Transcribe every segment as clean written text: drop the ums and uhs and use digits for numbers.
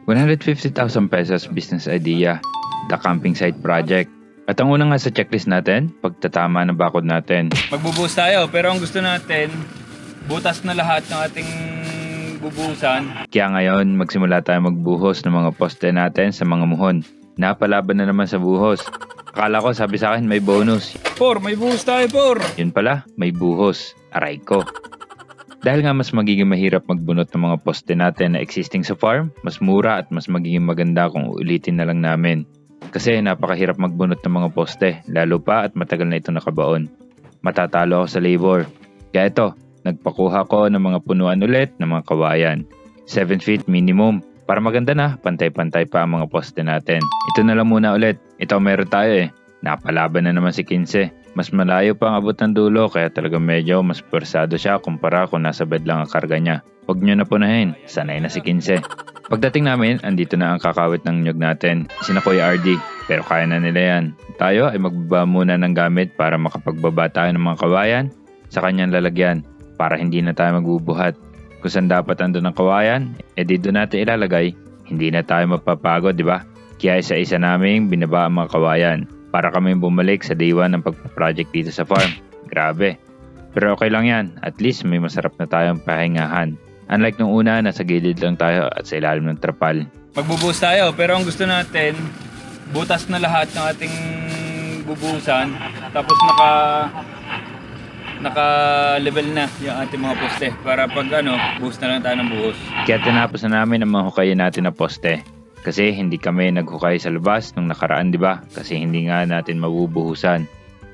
150,000 pesos business idea, the camping site project. At ang una nga sa checklist natin, pagtatama ng bakod natin. Magbubuhos tayo, pero ang gusto natin, butas na lahat ng ating bubuhusan. Kaya ngayon, magsimula tayo magbuhos ng mga poste natin sa mga muhon. Napalaban na naman sa buhos. Akala ko sabi sa akin may bonus. Por, may buhos tayo, Por! Yun pala, may buhos. Aray ko. Dahil nga mas magiging mahirap magbunot ng mga poste natin na existing sa farm, mas mura at mas magiging maganda kung uulitin na lang namin. Kasi napakahirap magbunot ng mga poste, lalo pa at matagal na ito nakabaon. Matatalo ako sa labor. Kaya ito, nagpakuha ko ng mga punuan ulit ng mga kawayan. 7 feet minimum. Para maganda na, pantay-pantay pa ang mga poste natin. Ito na lang muna ulit. Ito meron tayo eh. Napalaban na naman si 15. Mas malayo pa ang abot ng dulo kaya talaga medyo mas pwersado siya kumpara kung nasa bed lang ang karga niya. Huwag nyo na punahin, sanay na si 15. Pagdating namin, andito na ang kakawit ng nyug natin. Sina Kuya RD, pero kaya na nila yan. Tayo ay magbaba muna ng gamit para makapagbaba tayo ng mga kawayan sa kanyang lalagyan para hindi na tayo magbubuhat. Kung saan dapat andun ang kawayan, dito natin ilalagay, hindi na tayo mapapagod, di ba? Kaya isa-isa naming binaba ang mga kawayan para kami bumalik sa day 1 ng pagpaproject dito sa farm. Grabe. Pero okay lang yan, at least may masarap na tayong pahingahan. Unlike nung una, nasa gilid lang tayo at sa ilalim ng trapal. Magbubuhos tayo, pero ang gusto natin, butas na lahat ng ating bubuhusan, tapos naka-level na yung ating mga poste para pag buhos na lang tayo ng buhos. Kaya tinapos na namin ang mga hukayin natin na poste. Kasi hindi kami naghukay sa labas nung nakaraan, di ba? Kasi hindi nga natin mabubuhusan.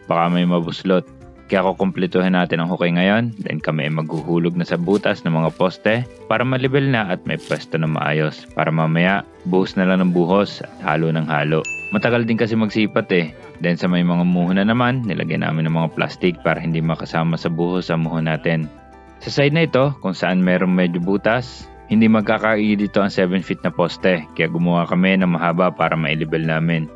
Baka may mabuslot. Kaya kukumpletuhin natin ang hukay ngayon, then kami ay maghuhulog na sa butas ng mga poste para malibel na at may pwesto na maayos. Para mamaya, buhos na lang ng buhos at halo ng halo. Matagal din kasi magsipat eh. Then sa may mga muhon na naman, nilagyan namin ng mga plastic para hindi makasama sa buhos ang muhon natin. Sa side na ito, kung saan merong medyo butas, hindi magkakaigi dito ang 7 feet na poste, kaya gumawa kami ng mahaba para mailibel namin.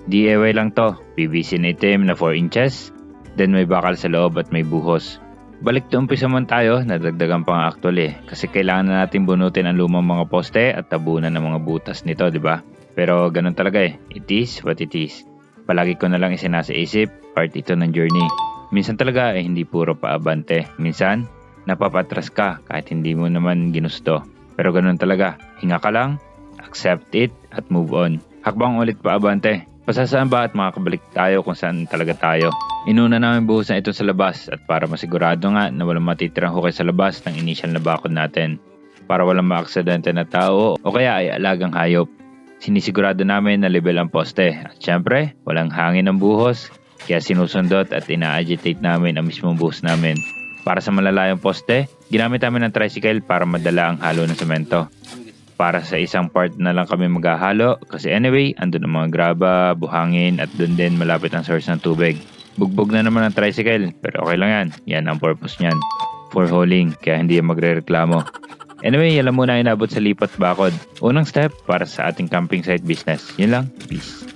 DIY lang to, PVC na itim na 4 inches, then may bakal sa loob at may buhos. Balik to umpisa man tayo, nadagdagan pa nga actually, kasi kailangan na natin bunutin ang lumang mga poste at tabunan ng mga butas nito, di ba? Pero ganun talaga eh, it is what it is. Palagi ko na lang isinasa isip, part ito ng journey. Minsan talaga hindi puro paabante, minsan napapatras ka kahit hindi mo naman ginusto. Pero ganun talaga, hinga ka lang, accept it, at move on. Hakbang ulit pa abante. Pasasaan ba at makakabalik tayo kung saan talaga tayo. Inuna namin buhusan ito sa labas at para masigurado nga na walang matitirang hukay sa labas ng initial na bakod natin. Para walang maaksidente na tao o kaya ay alagang hayop. Sinisigurado namin na level ang poste. At syempre, walang hangin ng buhos, kaya sinusundot at ina-agitate namin ang mismong buhos namin. Para sa malalayong poste, ginamit namin ng tricycle para madala ang halo ng semento. Para sa isang part na lang kami maghahalo kasi anyway, andun ang mga graba, buhangin at dun din malapit ang source ng tubig. Bugbog na naman ang tricycle pero okay lang yan. Yan ang purpose niyan. For hauling, kaya hindi yan magre-reklamo. Anyway, yan lang muna inabot sa lipat bakod. Unang step para sa ating camping site business. Yun lang. Peace.